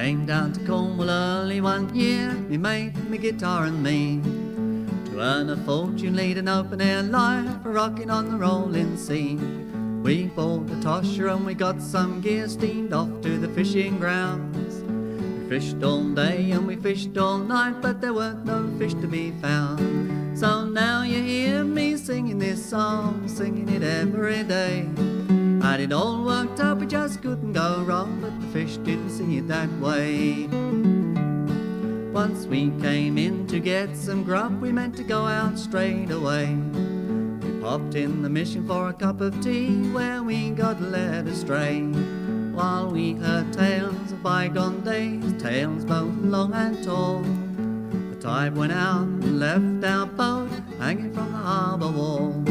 came down to Cornwall early one year, me mate, me guitar and me, to earn a fortune, lead an open-air life, rocking on the rolling sea. We bought a Tosha and we got some gear, steamed off to the fishing grounds. We fished all day and we fished all night, but there weren't no fish to be found. So now you hear me singing this song, singing it every day. Had it all worked out, we just couldn't go wrong, but the fish didn't see it that way. Once we came in to get some grub, we meant to go out straight away. We popped in the mission for a cup of tea, where we got led astray, while we heard tales of bygone days, tales both long and tall. The tide went out and left our boat hanging from the harbour wall.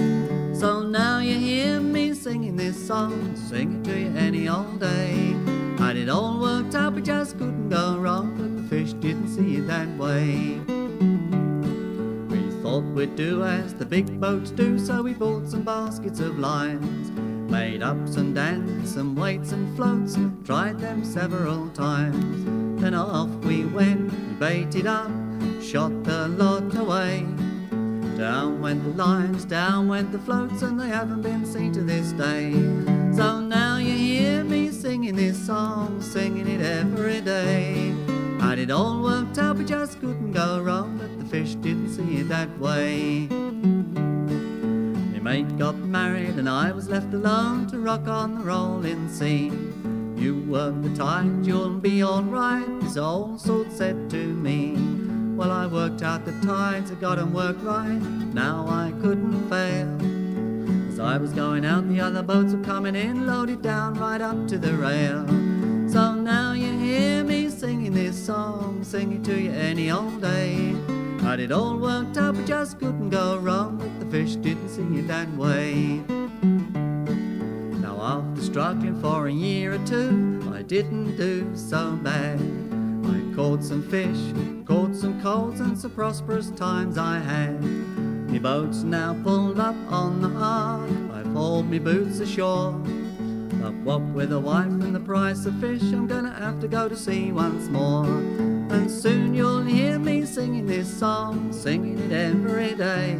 So now you hear me singing this song, sing it to you any old day. Had it all worked out, we just couldn't go wrong, but the fish didn't see it that way. We thought we'd do as the big boats do, so we bought some baskets of lines, made ups and downs, some weights and floats, tried them several times. Then off we went, we baited up, shot the lot away. Down went the lines, down went the floats, and they haven't been seen to this day. So now you hear me singing this song, singing it every day. Had it all worked out, we just couldn't go wrong, but the fish didn't see it that way. My mate got married and I was left alone to rock on the rolling sea. You work the tide, you'll be alright, this old salt said to me. Well, I worked out the tides, I got 'em worked right, now I couldn't fail. As I was going out, the other boats were coming in, loaded down right up to the rail. So now you hear me singing this song, sing it to you any old day. Had it all worked out, we just couldn't go wrong, but the fish didn't see it that way. Now after struggling for a year or two, I didn't do so bad. I caught some fish, caught some coals, and some prosperous times I had. Me boat's now pulled up on the hard, I've hauled me boots ashore. But what with a wife and the price of fish, I'm gonna have to go to sea once more. And soon you'll hear me singing this song, singing it every day.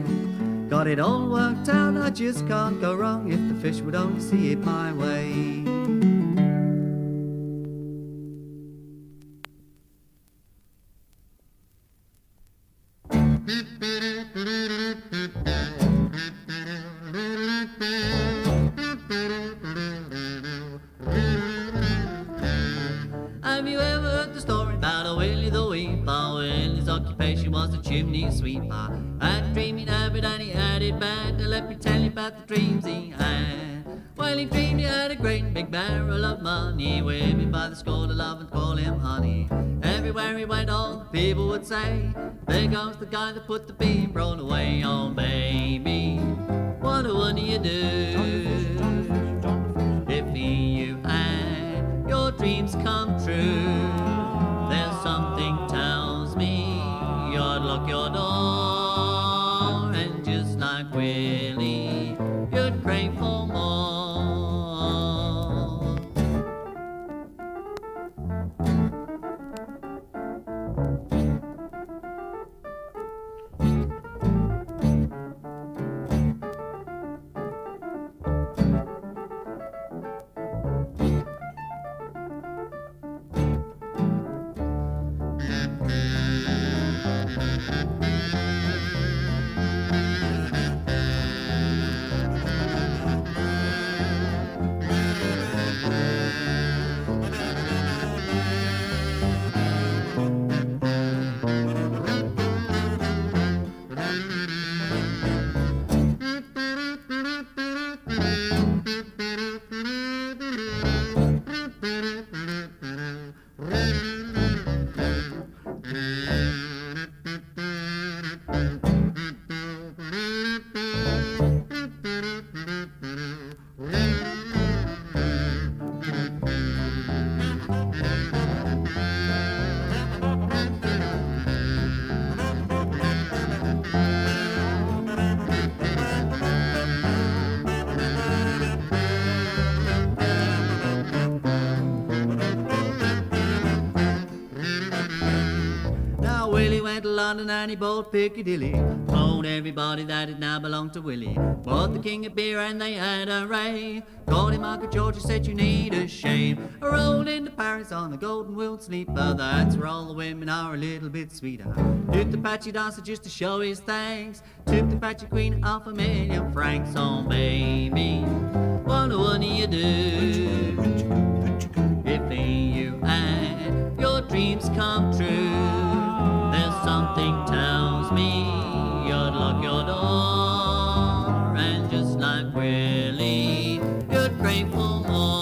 Got it all worked out, I just can't go wrong, if the fish would only see it my way. Have you ever heard the story about a Willie the Weeper? Willie's occupation was a chimney sweeper. Had a dreaming habit and he had it bad. Now let me tell you about the dreams he had. Well, he dreamed he had a great big barrel of money, women by the score to love and call him honey. Everywhere he went, all the people would say, there goes the guy that put the bean brown away. Oh baby, what would you do if you had your dreams come true? There's something tells me you'd lock your door, and just like Willie, you'd crave for more. went to London and he bought Piccadilly. Told everybody that it now belonged to Willie. Bought the king a beer and they had a rave. Called him Uncle George, he said you need a shave. I rolled into Paris on a golden-wheeled sleeper. That's where all the women are a little bit sweeter. Took the patchy dancer just to show his thanks. Took the patchy queen £500,000. Oh baby, what do you do if you and your dreams come true? There's something tells me you'd lock your door, and just like Willie, you'd crave for more.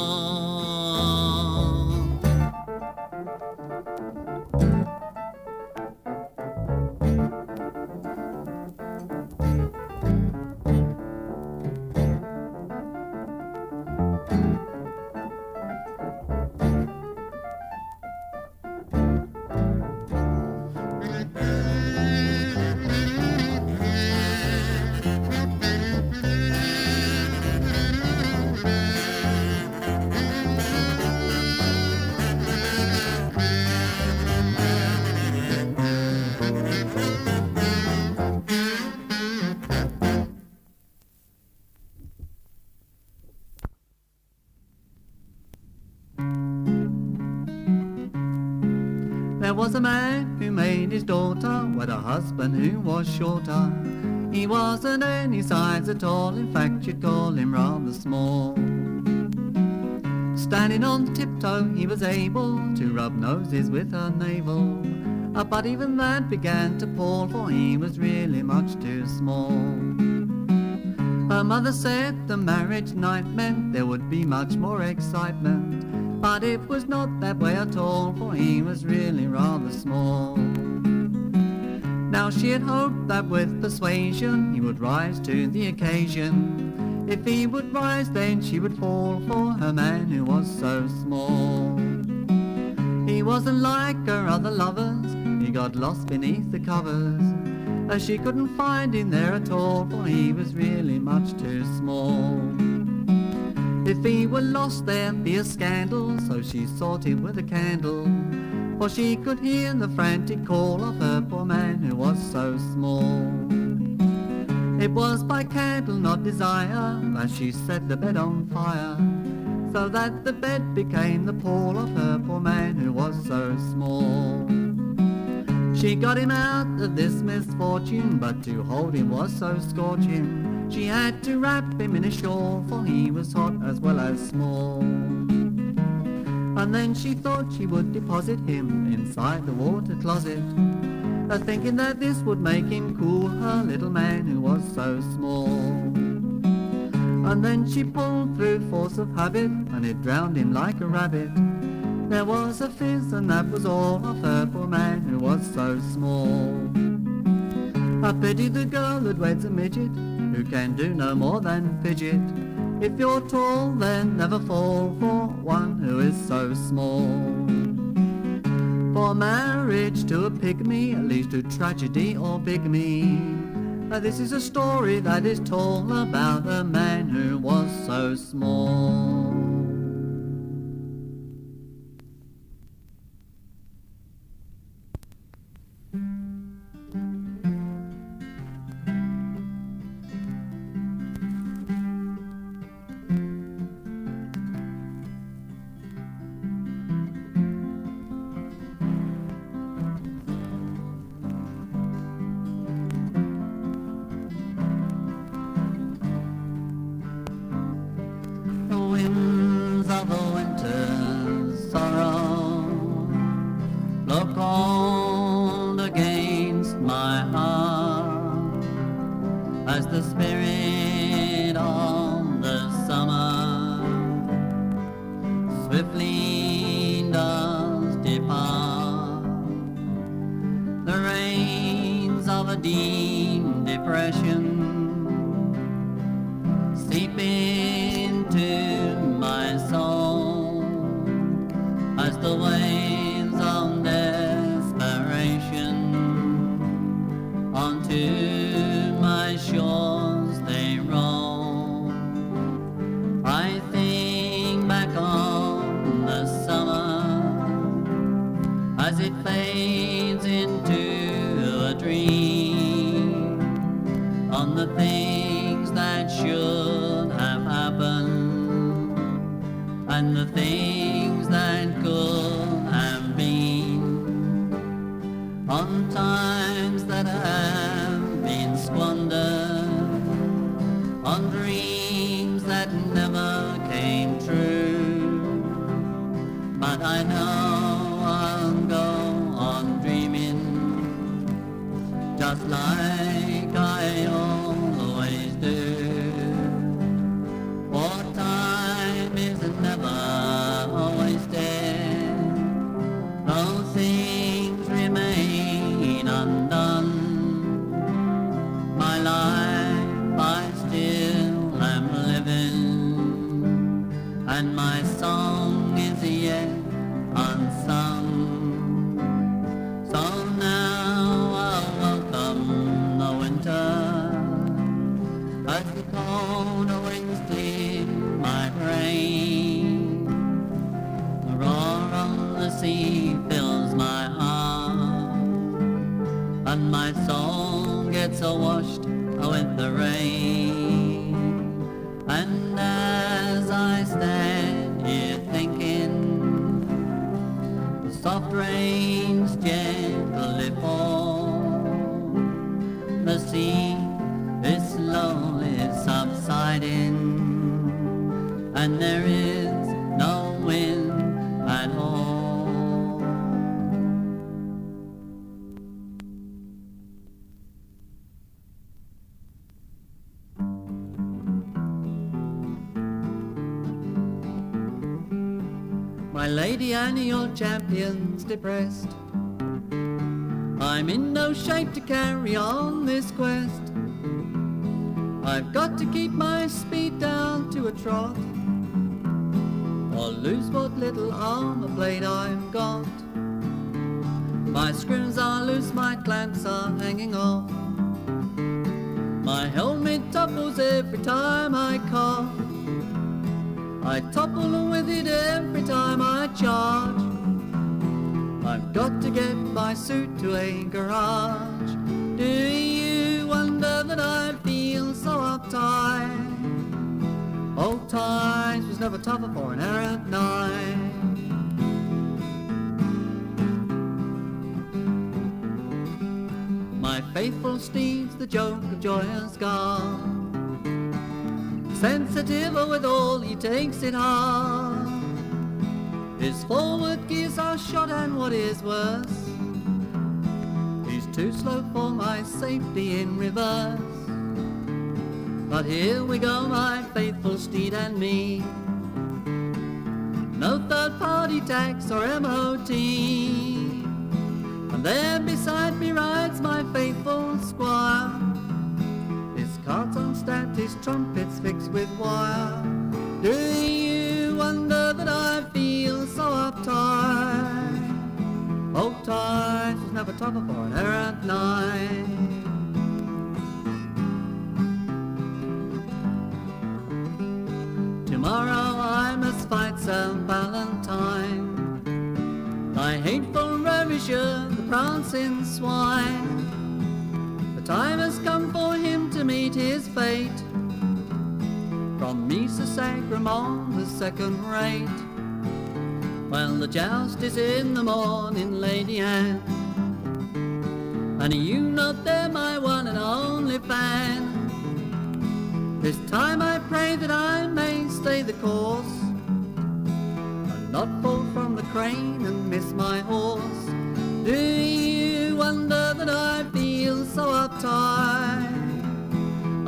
There was a man who made his daughter wed a husband who was shorter. He wasn't any size at all, in fact you'd call him rather small. Standing on tiptoe he was able to rub noses with her navel. But even that began to pall, for he was really much too small. Her mother said the marriage night meant there would be much more excitement. But it was not that way at all, for he was really rather small. Now she had hoped that with persuasion he would rise to the occasion. If he would rise then she would fall for her man who was so small. He wasn't like her other lovers, he got lost beneath the covers. She couldn't find him there at all, for he was really much too small. If he were lost there'd be a scandal, so she sought him with a candle, for she could hear the frantic call of her poor man who was so small. It was by candle, not desire, that she set the bed on fire, so that the bed became the pall of her poor man who was so small. She got him out of this misfortune, but to hold him was so scorching. She had to wrap him in a shawl, for he was hot as well as small. And then she thought she would deposit him inside the water closet, thinking that this would make him cool, her little man who was so small. And then she pulled through force of habit, and it drowned him like a rabbit. There was a fizz, and that was all of her poor man who was so small. I pity the girl that weds a midget, who can do no more than fidget. If you're tall, then never fall for one who is so small. For marriage to a pygmy leads to tragedy or bigamy. This is a story that is told about a man who was so small. As it fades into dream on the things that should have happened and the things that could have been, on times that have been squandered, on dreams that never came true. But I know I'll go on dreaming just like I always do. For time is never wasted, though things remain undone. My life I still am living, and my song is yet unsung. So now I'll welcome the winter as the cold winds clear my brain. The roar of the sea fills my heart, and my soul gets washed with the rain. And as I stand here thinking, the soft rains gently fall, the sea is slowly subsiding, and there is no wind at all. My Lady Annie, your champion's depressed. I'm in no shape to carry on this quest. I've got to keep my speed down to a trot, or lose what little armour blade I've got. My screws are loose, my clamps are hanging off. My helmet topples every time I cough. I topple with it every time I charge. I've got to get my suit to a garage. Do you wonder that I feel so uptight? Old times was never tougher for an errant knight. My faithful steed's the joke of joyous God, sensitive withal he takes it hard. His forward gears are shot, and what is worse, he's too slow for my safety in reverse. But here we go, my faithful steed and me, no third party tax or MOT. And there beside me rides my faithful squire, his cart's unstrapped, his trumpet's fixed with wire. Do you wonder that I feel so uptight? Old times was never tougher for an errant knight. Tomorrow I must fight St. Valentine, thy hateful ravisher, the prancing swine. The time has come for him to meet his fate, from me Sir Sagramon, the second rate. Well, the joust is in the morning, Lady Anne, and you not there, my one and only fan. This time I pray that I may stay the course, and not fall from the crane and miss my horse. Do you wonder that I feel so uptight?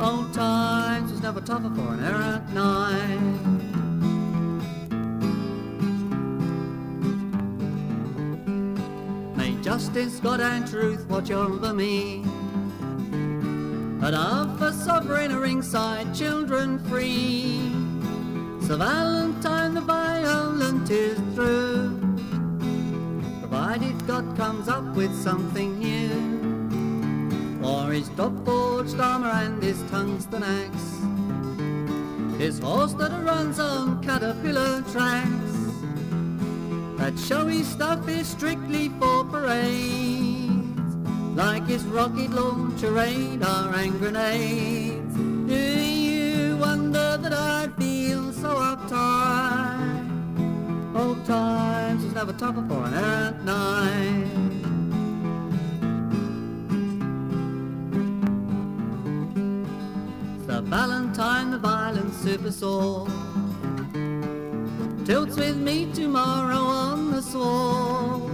Old times was never tougher for an errant knight. May justice, God and truth watch over me, and of a sovereign a ringside children free. Sir Valentine the violent is through, provided God comes up with something new, for his top-forged armour and his tungsten axe, his horse that runs on caterpillar tracks. That showy stuff is strictly for parades, like his rocket launcher, radar and grenades. Do you wonder that I feel so uptight? Old times was never tougher for an errant knight. The Valentine, the violent super sword, tilts with me tomorrow on the sword.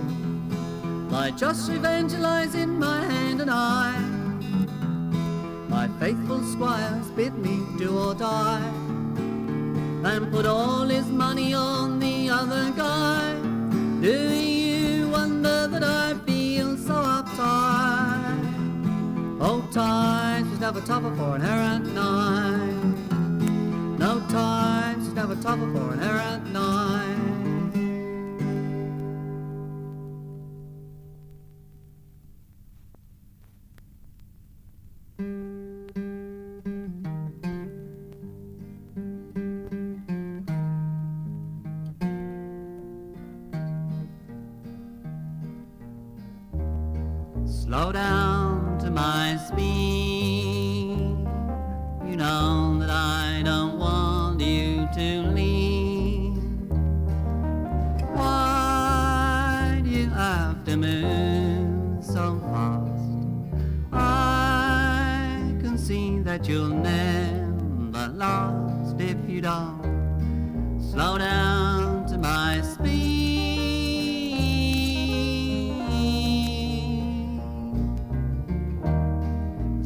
My just revenge lies in my hand, and I, my faithful squires, bid me do or die, and put all his money on the other guy. Do you wonder that I feel so uptight? Old times was never tougher for an errant knight. No times was never tougher for an errant knight. Slow down to my speed. You know that I don't want you to leave. Why do you have to move so fast? I can see that you'll never last if you don't slow down to my speed.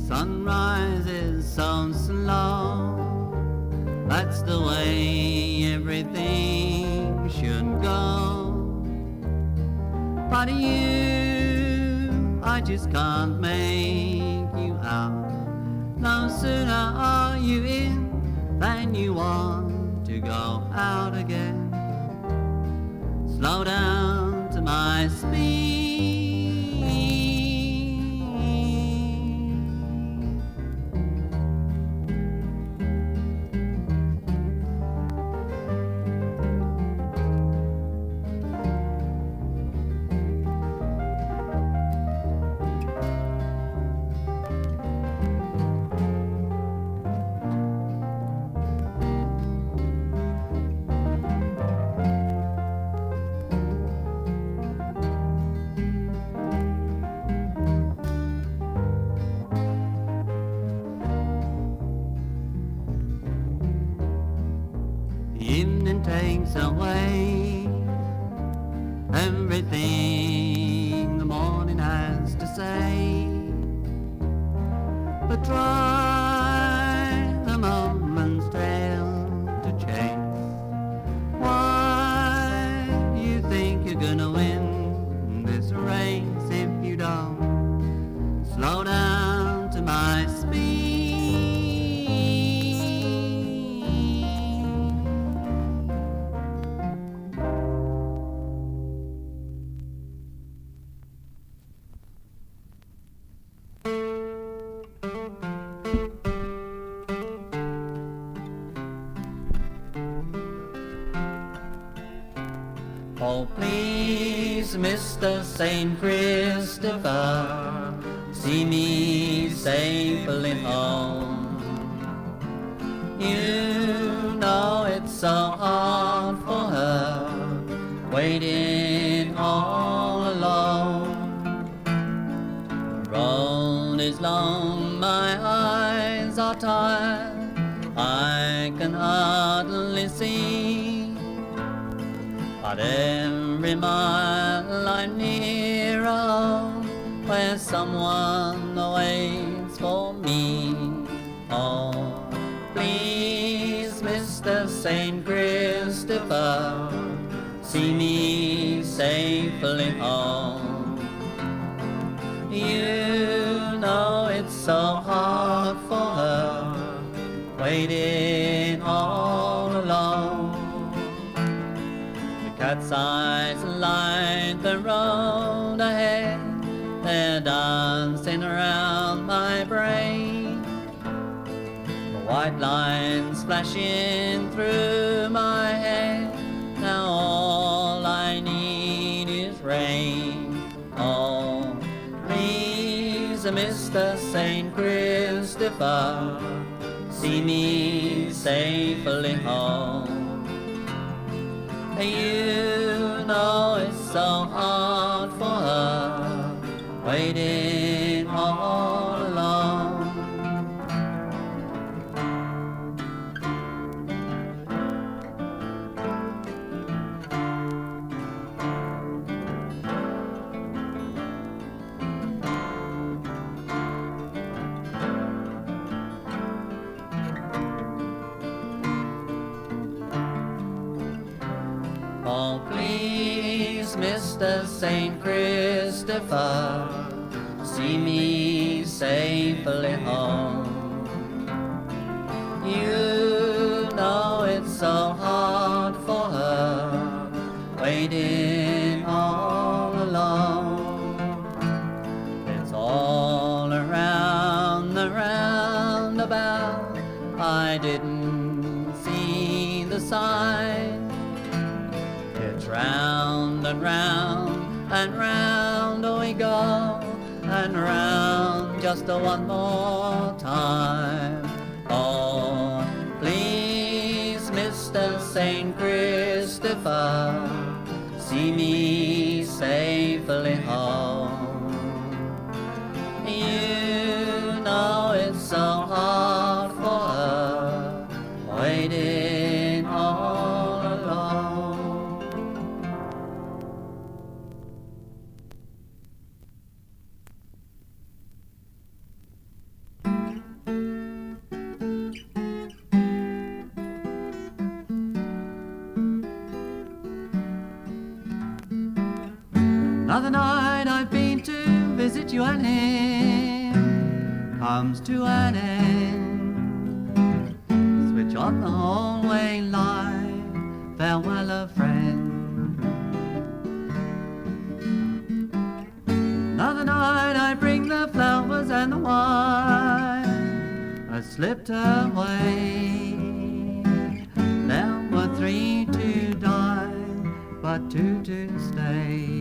Sunrise is so slow, that's the way everything should go. But you, I just can't make you out. No sooner are you in than you want to go out again. Slow down to my speed. Takes away everything the morning has to say, but try the moment's trail to chase. Why do you think you're gonna win this race if you don't slow down to my speed? Oh, please, Mr. St. Christopher, see me safely home. You know it's so hard for her, waiting all alone. The road is long, my eyes are tired, I can hardly see. But every mile I'm nearer, where someone waits for me. Oh, please, Mr. St. Christopher, see me safely home. You know it's so hard for her, waiting all alone. Cat's eyes light the road ahead, they're dancing around my brain. The white lines flashing through my head, now all I need is rain. Oh, please Mr. St. Christopher, see me safely home. You know it's so hard for her, waiting all alone. Oh, please, Mr. St. Christopher, see me safely home. You know it's so hard for her, waiting all alone. It's all around the roundabout, I didn't see the sign. It's round and round and round we go, and round just one more time. Oh, please, Mr. St. Christopher, see me safely home. You know it's so hard for her, waiting all alone. Another night I've been to visit you and him comes to an end. Switch off the hallway light, farewell a friend. Another night I bring the flowers and the wine. I slipped away. There were 3 to dine, but 2 to stay.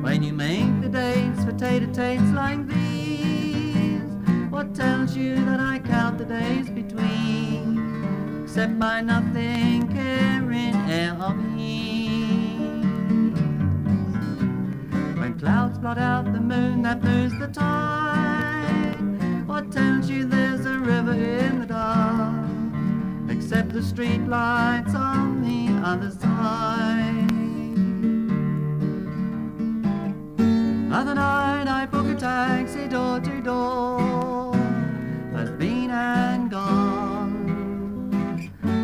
When you make the dates for tater-tates like these, what tells you that I count the days between, except by nothing caring of ease? When clouds blot out the moon that moves the tide, what tells you there's a river in the dark, except the street lights on the other side? Other night I book a taxi door to door, has been and gone.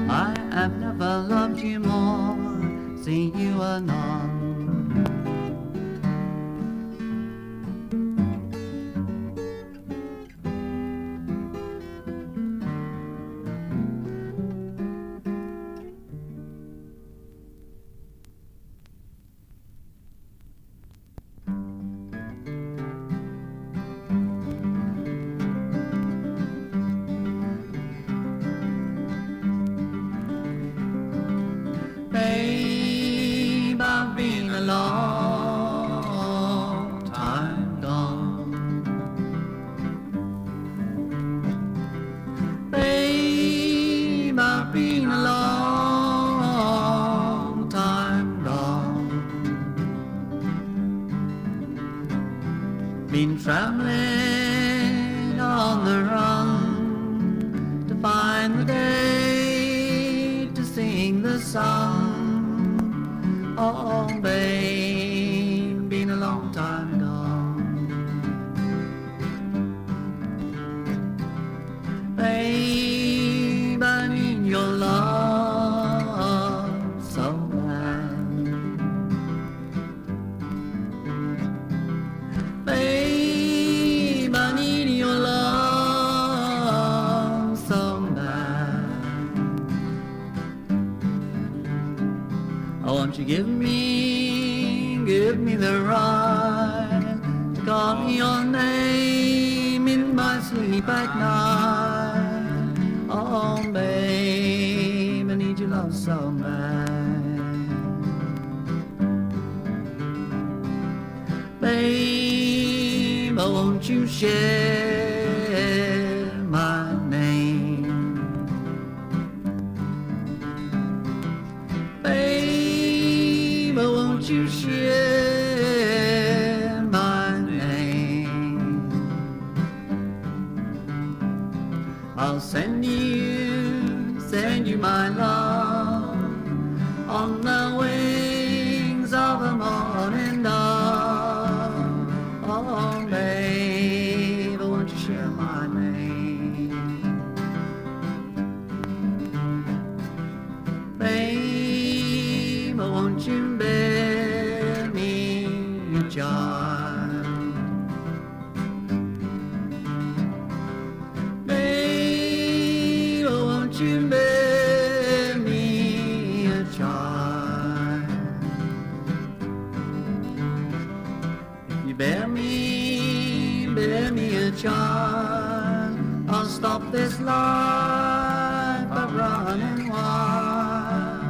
I have never loved you more, see you anon. Been traveling on the run to find the day to sing the song. Oh, babe, been a long time gone. Babe, I need your love so bad. Babe, I need your love so bad. Oh, won't you give me the right to call your name in my sleep at night. Oh, babe, I need your love so bad. Babe, won't you share my name? Babe, won't you share my name? I'll send you my love on the wings of a morning dawn. Oh, babe, won't you share my name? Babe, won't you bear me a child? Babe, won't you bear me a child? If you bear me a child, I'll stop this life of running wild.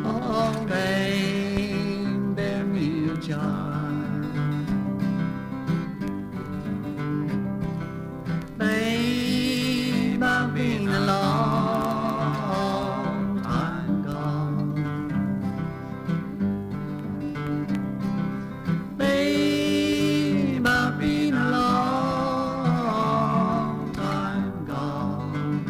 Oh, babe, bear me a child. Babe, I've been a long time gone. Babe, I've been a long time gone.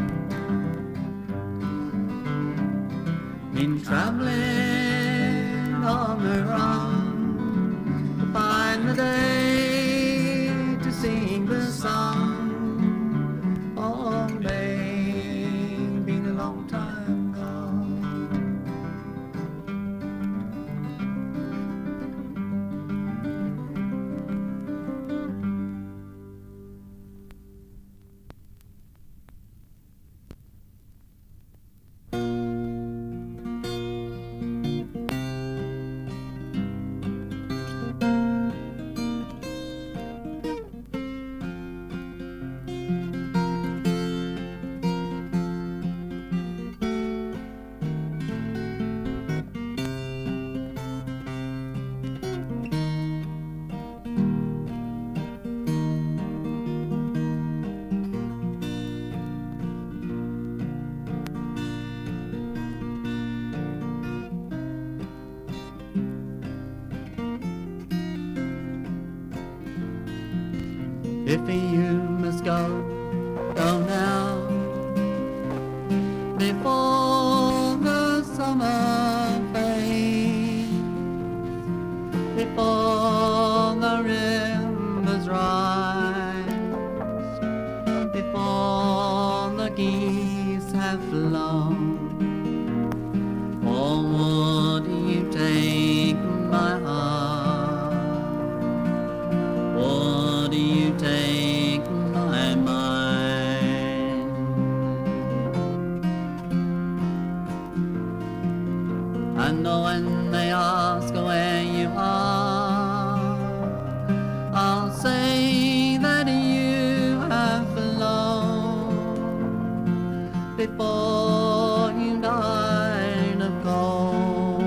Been traveling on the run to find the day to sing the song. Oh, babe, been a long time gone. If you must go now, before the summer fades, before the rivers rise, before the geese have flown. Oh, would you take my heart? Would you take my mind? And when they ask where you are, I'll say that you have flown before you died of cold,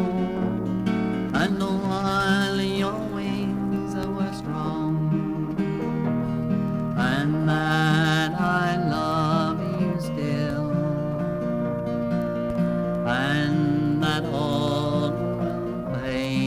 and while your wings were strong, and that I love you still, and that all will fade.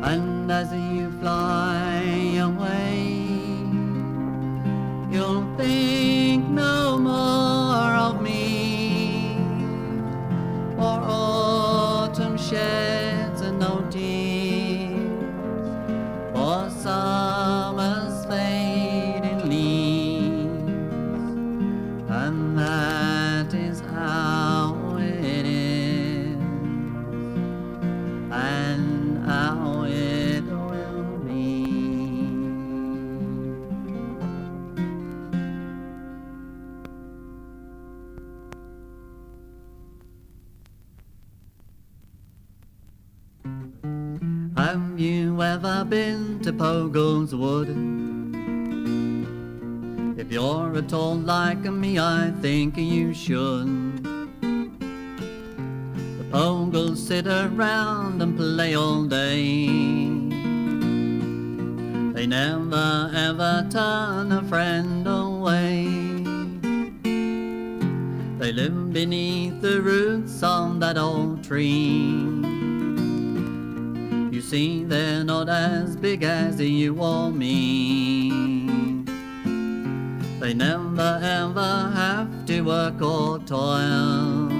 And as you fly away, you'll think no more of me, for autumn sheds no tears, for summer's fading leaves. ever been to Pogles Wood? If you're at all like me, I think you should. The Pogles sit around and play all day. They never ever turn a friend away. They live beneath the roots of that old tree. You see, they're not as big as you or me. They never ever have to work or toil.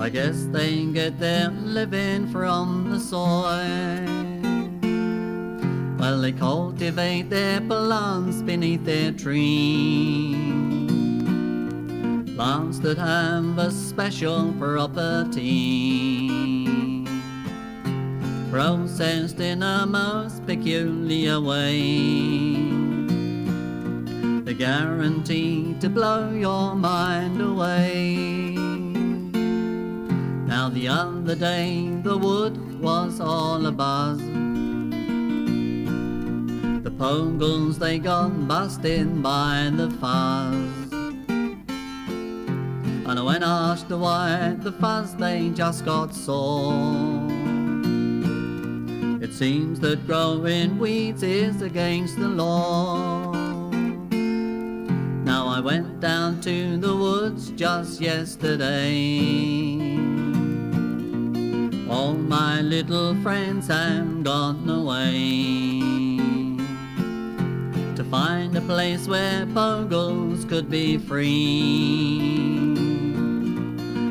I guess they get their living from the soil. Well, they cultivate their plants beneath their tree, plants that have a special property, processed in a most peculiar way. They're guaranteed to blow your mind away. Now the other day the wood was all abuzz. The Pogles, they got busted by the fuzz. And when asked why the fuzz, they just got sore. It seems that growing weeds is against the law. Now I went down to the woods just yesterday. All my little friends have gone away to find a place where Pogles could be free.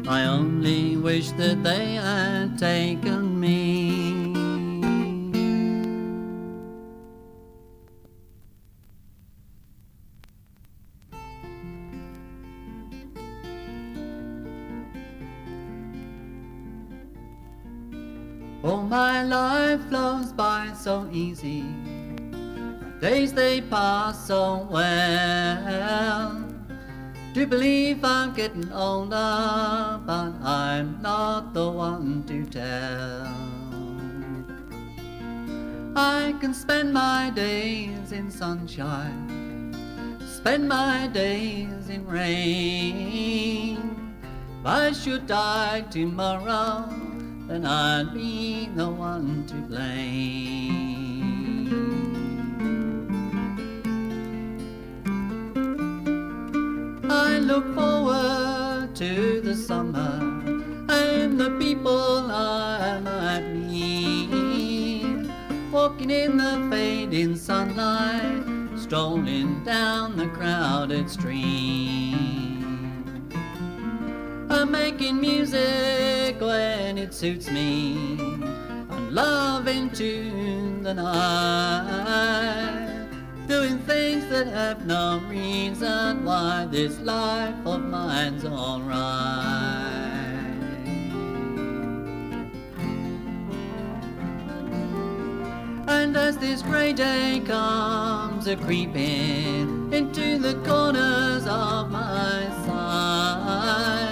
I only wish that they had taken me. Oh, my life flows by so easy. Days they pass so well. Do believe I'm getting older, but I'm not the one to tell. I can spend my days in sunshine, spend my days in rain. If I should die tomorrow, then I'd be the one to blame. I look forward to the summer and the people I might meet, walking in the fading sunlight, strolling down the crowded street. I'm making music when it suits me, I'm loving to the night, doing things that have no reason why this life of mine's alright. And as this grey day comes a-creeping into the corners of my sight,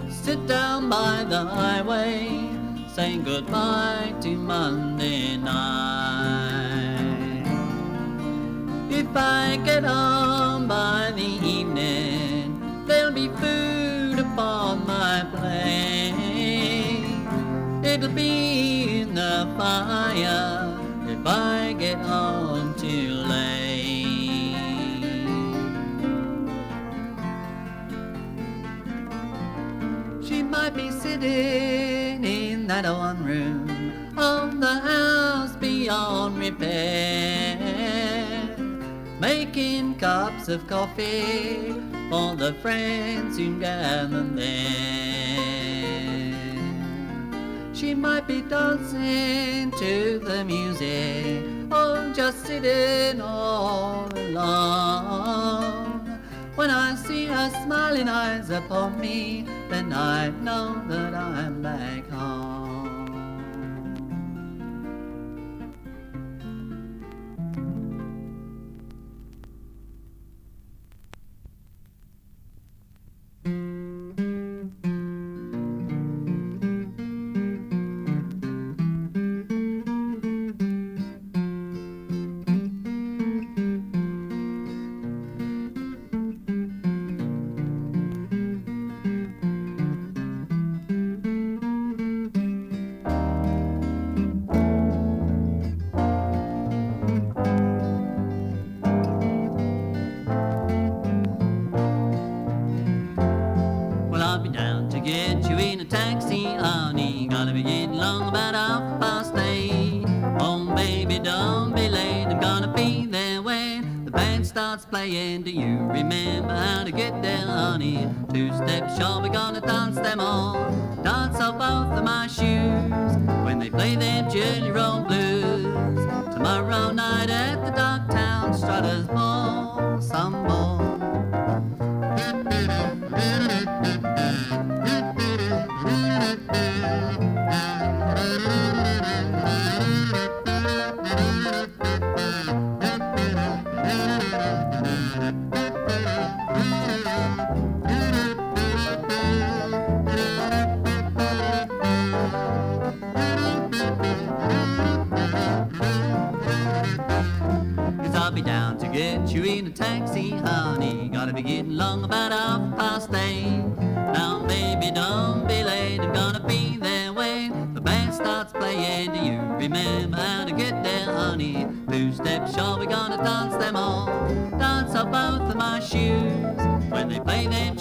sit down by the highway, saying goodbye to Monday night. If I get home by the evening, there'll be food upon my plate. It'll be in the fire if I get home too late. She might be sitting in that one room of the house beyond repair, making cups of coffee for the friends who gather there. She might be dancing to the music, or just sitting all alone. When I see her smiling eyes upon me, then I know that I'm back home. band starts playing, do you remember how to get there, honey? 2 steps short, we're gonna dance them all. Dance off both of my shoes when they play them Jelly Roll blues. Tomorrow night at the Docktown Strutters Ball, some ball. I'll be down to get you in a taxi, honey. Gotta be getting along about 8:30. Now, baby, don't be late. I'm gonna be there when the band starts playing. Do you remember how to get there, honey? 2 steps short, we're gonna dance them all. Dance off both of my shoes when they play them.